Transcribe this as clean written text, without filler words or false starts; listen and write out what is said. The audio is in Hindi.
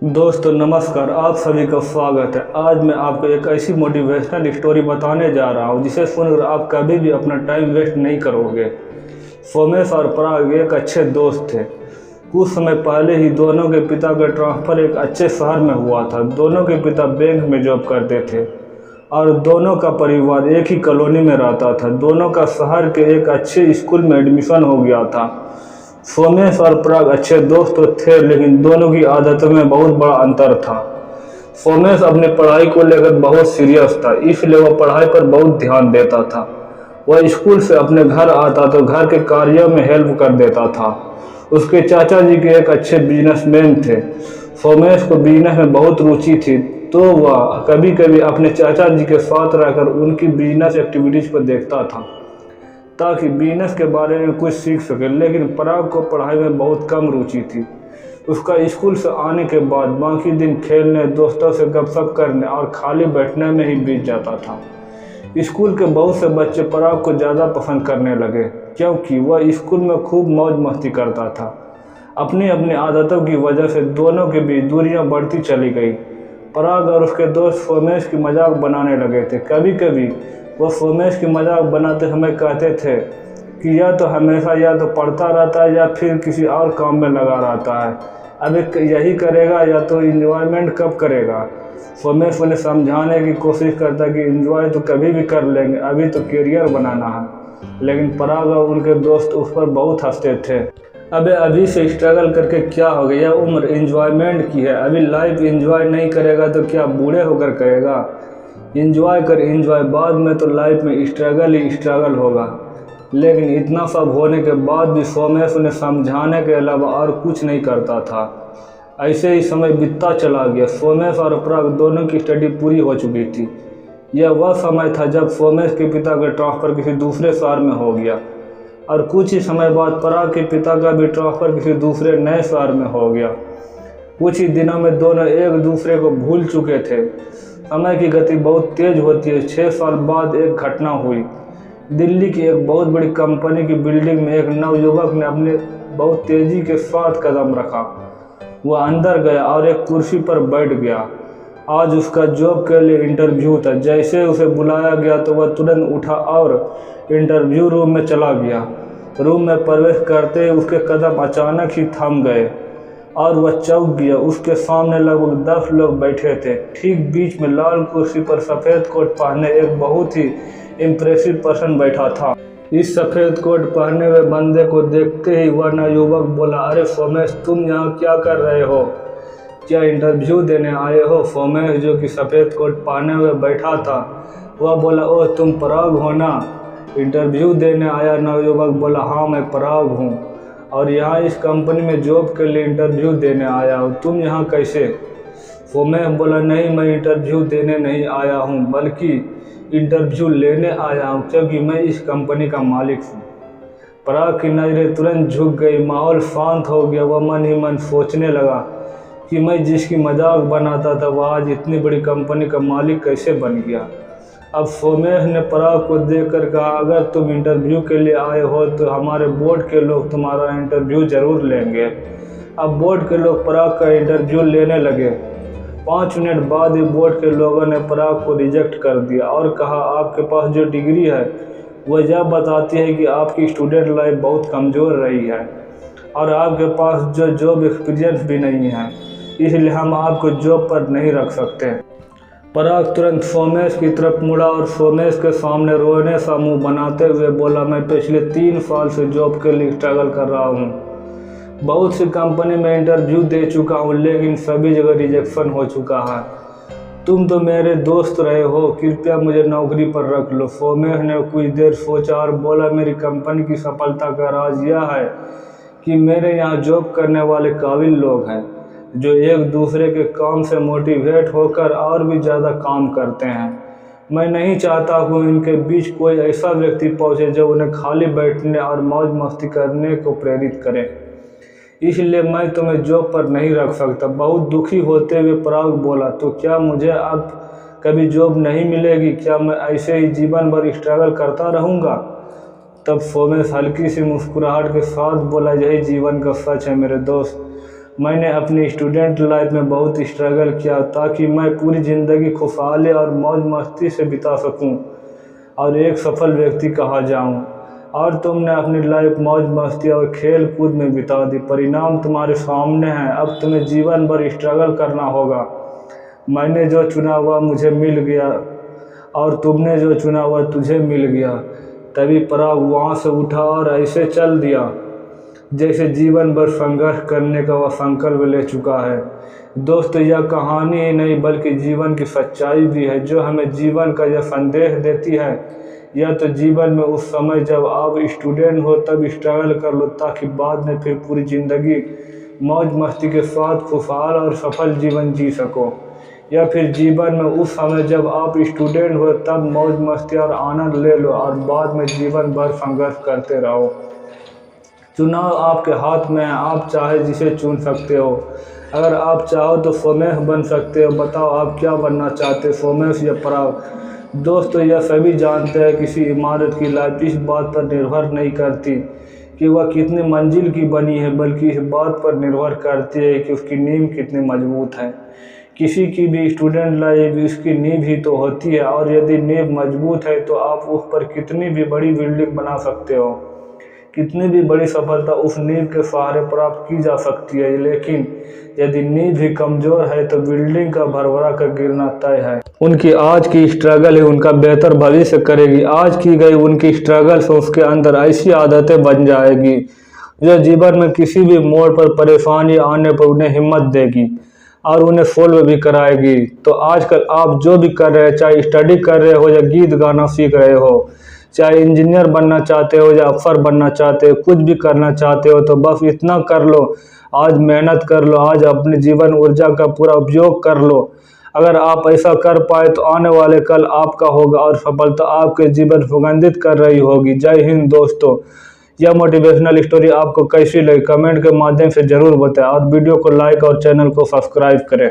दोस्तों नमस्कार, आप सभी का स्वागत है। आज मैं आपको एक ऐसी मोटिवेशनल स्टोरी बताने जा रहा हूँ जिसे सुनकर आप कभी भी अपना टाइम वेस्ट नहीं करोगे। सोमेश और पराग एक अच्छे दोस्त थे। कुछ समय पहले ही दोनों के पिता का ट्रांसफ़र एक अच्छे शहर में हुआ था। दोनों के पिता बैंक में जॉब करते थे और दोनों का परिवार एक ही कॉलोनी में रहता था। दोनों का शहर के एक अच्छे स्कूल में एडमिशन हो गया था। सोमेश और पराग अच्छे दोस्त तो थे, लेकिन दोनों की आदतों में बहुत बड़ा अंतर था। सोमेश अपनी पढ़ाई को लेकर बहुत सीरियस था, इसलिए वह पढ़ाई पर बहुत ध्यान देता था। वह स्कूल से अपने घर आता तो घर के कार्यों में हेल्प कर देता था। उसके चाचा जी के एक अच्छे बिजनेसमैन थे। सोमेश को बिजनेस में बहुत रुचि थी, तो वह कभी कभी अपने चाचा जी के साथ रहकर उनकी बिजनेस एक्टिविटीज़ को देखता था ताकि बिजनेस के बारे में कुछ सीख सके। लेकिन पराग को पढ़ाई में बहुत कम रुचि थी। उसका स्कूल से आने के बाद बाकी दिन खेलने, दोस्तों से गपशप करने और खाली बैठने में ही बीत जाता था। स्कूल के बहुत से बच्चे पराग को ज़्यादा पसंद करने लगे क्योंकि वह स्कूल में खूब मौज मस्ती करता था। अपनी अपनी आदतों की वजह से दोनों के बीच दूरियां बढ़ती चली गई। पराग और उसके दोस्त सोमेश की मजाक बनाने लगे थे। कभी कभी वो सोमेश की मजाक बनाते समय कहते थे कि या तो हमेशा या तो पढ़ता रहता है या फिर किसी और काम में लगा रहता है। अब यही करेगा या तो इंजॉयमेंट कब करेगा। सोमेश उन्हें समझाने की कोशिश करता कि इंजॉय तो कभी भी कर लेंगे, अभी तो करियर बनाना है। लेकिन पराग और उनके दोस्त उस पर बहुत हंसते थे। अभी से स्ट्रगल करके क्या हो गया, यह उम्र एंजॉयमेंट की है। अभी लाइफ एंजॉय नहीं करेगा तो क्या बूढ़े होकर करेगा। एंजॉय कर, एंजॉय, बाद में तो लाइफ में स्ट्रगल ही स्ट्रगल होगा। लेकिन इतना सब होने के बाद भी सोमेश उन्हें समझाने के अलावा और कुछ नहीं करता था। ऐसे ही समय बीतता चला गया। सोमेश और पराग दोनों की स्टडी पूरी हो चुकी थी। यह वह समय था जब सोमेश के पिता का ट्रांसफ़र किसी दूसरे शहर में हो गया और कुछ ही समय बाद पराग के पिता का भी ट्रांसफ़र किसी दूसरे नए शहर में हो गया। कुछ ही दिनों में दोनों एक दूसरे को भूल चुके थे। समय की गति बहुत तेज होती है। 6 साल बाद एक घटना हुई। दिल्ली की एक बहुत बड़ी कंपनी की बिल्डिंग में एक नवयुवक ने अपने बहुत तेज़ी के साथ कदम रखा। वह अंदर गया और एक कुर्सी पर बैठ गया। आज उसका जॉब के लिए इंटरव्यू था। जैसे उसे बुलाया गया तो वह तुरंत उठा और इंटरव्यू रूम में चला गया। रूम में प्रवेश करते ही उसके कदम अचानक ही थम गए और वह चौंक गया। उसके सामने लगभग 10 लोग बैठे थे। ठीक बीच में लाल कुर्सी पर सफ़ेद कोट पहने एक बहुत ही इम्प्रेसिव पर्सन बैठा था। इस सफ़ेद कोट पहने हुए बंदे को देखते ही वह नवयुवक बोला, अरे सोमेश, तुम यहाँ क्या कर रहे हो? क्या इंटरव्यू देने आए हो? सोमेश, जो कि सफ़ेद कोट पहने हुए बैठा था, वह बोला, ओह तुम पराग हो ना, इंटरव्यू देने आया? नवयुवक बोला, हाँ मैं पराग हूँ और यहाँ इस कंपनी में जॉब के लिए इंटरव्यू देने आया हूँ। तुम यहाँ कैसे? सोमेश बोला, नहीं, मैं इंटरव्यू देने नहीं आया हूँ बल्कि इंटरव्यू लेने आया हूँ क्योंकि मैं इस कंपनी का मालिक हूँ। पराग की नज़रें तुरंत झुक गई। माहौल शांत हो गया। वह मन ही मन सोचने लगा कि मैं जिसकी मजाक बनाता था वह आज इतनी बड़ी कंपनी का मालिक कैसे बन गया। अब सोमेश ने पराग को देखकर कहा, अगर तुम इंटरव्यू के लिए आए हो तो हमारे बोर्ड के लोग तुम्हारा इंटरव्यू ज़रूर लेंगे। अब बोर्ड के लोग पराग का इंटरव्यू लेने लगे। 5 मिनट बाद ही बोर्ड के लोगों ने पराग को रिजेक्ट कर दिया और कहा, आपके पास जो डिग्री है वह यह बताती है कि आपकी स्टूडेंट लाइफ बहुत कमज़ोर रही है और आपके पास जो जॉब एक्सपीरियंस भी नहीं है, इसलिए हम आपको जॉब पर नहीं रख सकते। पराग तुरंत सोमेश की तरफ मुड़ा और सोमेश के सामने रोने सा मुंह बनाते हुए बोला, मैं पिछले 3 साल से जॉब के लिए स्ट्रगल कर रहा हूँ। बहुत सी कंपनी में इंटरव्यू दे चुका हूँ लेकिन सभी जगह रिजेक्शन हो चुका है। तुम तो मेरे दोस्त रहे हो, कृपया मुझे नौकरी पर रख लो। सोमेश ने कुछ देर सोचा और बोला, मेरी कंपनी की सफलता का राज यह है कि मेरे यहाँ जॉब करने वाले काबिल लोग हैं जो एक दूसरे के काम से मोटिवेट होकर और भी ज़्यादा काम करते हैं। मैं नहीं चाहता हूँ इनके बीच कोई ऐसा व्यक्ति पहुँचे जो उन्हें खाली बैठने और मौज मस्ती करने को प्रेरित करे, इसलिए मैं तुम्हें जॉब पर नहीं रख सकता। बहुत दुखी होते हुए पराग बोला, तो क्या मुझे अब कभी जॉब नहीं मिलेगी? क्या मैं ऐसे ही जीवन भर स्ट्रगल करता रहूँगा? तब सोमेश हल्की सी मुस्कुराहट के साथ बोला, यही जीवन का सच है मेरे दोस्त। मैंने अपनी स्टूडेंट लाइफ में बहुत स्ट्रगल किया ताकि मैं पूरी ज़िंदगी खुशहाली और मौज मस्ती से बिता सकूं और एक सफल व्यक्ति कहा जाऊं। और तुमने अपनी लाइफ मौज मस्ती और खेल कूद में बिता दी। परिणाम तुम्हारे सामने हैं, अब तुम्हें जीवन भर स्ट्रगल करना होगा। मैंने जो चुना हुआ मुझे मिल गया और तुमने जो चुना हुआ तुझे मिल गया। तभी पराग वहाँ से उठा और ऐसे चल दिया जैसे जीवन भर संघर्ष करने का वह संकल्प ले चुका है। दोस्तों, यह कहानी ही नहीं बल्कि जीवन की सच्चाई भी है जो हमें जीवन का यह संदेश देती है। यह तो जीवन में उस समय जब आप स्टूडेंट हो तब स्ट्रगल कर लो ताकि बाद में फिर पूरी ज़िंदगी मौज मस्ती के साथ खुशहाल और सफल जीवन जी सको, या फिर जीवन में उस समय जब आप स्टूडेंट हो तब मौज मस्ती और आनंद ले लो और बाद में जीवन भर संघर्ष करते रहो। चुनाव आपके हाथ में है, आप चाहे जिसे चुन सकते हो। अगर आप चाहो तो सोमेश बन सकते हो। बताओ आप क्या बनना चाहते हो, सोमेश या पराग? दोस्तों, यह सभी जानते हैं किसी इमारत की लाइफ इस बात पर निर्भर नहीं करती कि वह कितनी मंजिल की बनी है, बल्कि इस बात पर निर्भर करती है कि उसकी नींव कितनी मजबूत है। किसी की भी स्टूडेंट लाइफ उसकी नींव ही तो होती है, और यदि नींव मजबूत है तो आप उस पर कितनी भी बड़ी बिल्डिंग बना सकते हो। कितनी भी बड़ी सफलता उस नींव के सहारे प्राप्त की जा सकती है, लेकिन यदि नींव ही कमज़ोर है तो बिल्डिंग का भरभरा कर गिरना तय है। उनकी आज की स्ट्रगल ही उनका बेहतर भविष्य करेगी। आज की गई उनकी स्ट्रगल से उसके अंदर ऐसी आदतें बन जाएगी जो जीवन में किसी भी मोड़ पर परेशानी आने पर उन्हें हिम्मत देगी और उन्हें सोल्व भी कराएगी। तो आजकल आप जो भी कर रहे हैं, चाहे स्टडी कर रहे हो या गीत गाना सीख रहे हो, चाहे इंजीनियर बनना चाहते हो या अफसर बनना चाहते हो, कुछ भी करना चाहते हो, तो बस इतना कर लो, आज मेहनत कर लो, आज अपने जीवन ऊर्जा का पूरा उपयोग कर लो। अगर आप ऐसा कर पाए तो आने वाले कल आपका होगा और सफलता आपके जीवन सुगंधित कर रही होगी। जय हिंद दोस्तों। यह मोटिवेशनल स्टोरी आपको कैसी लगी कमेंट के माध्यम से ज़रूर बताएं और वीडियो को लाइक और चैनल को सब्सक्राइब करें।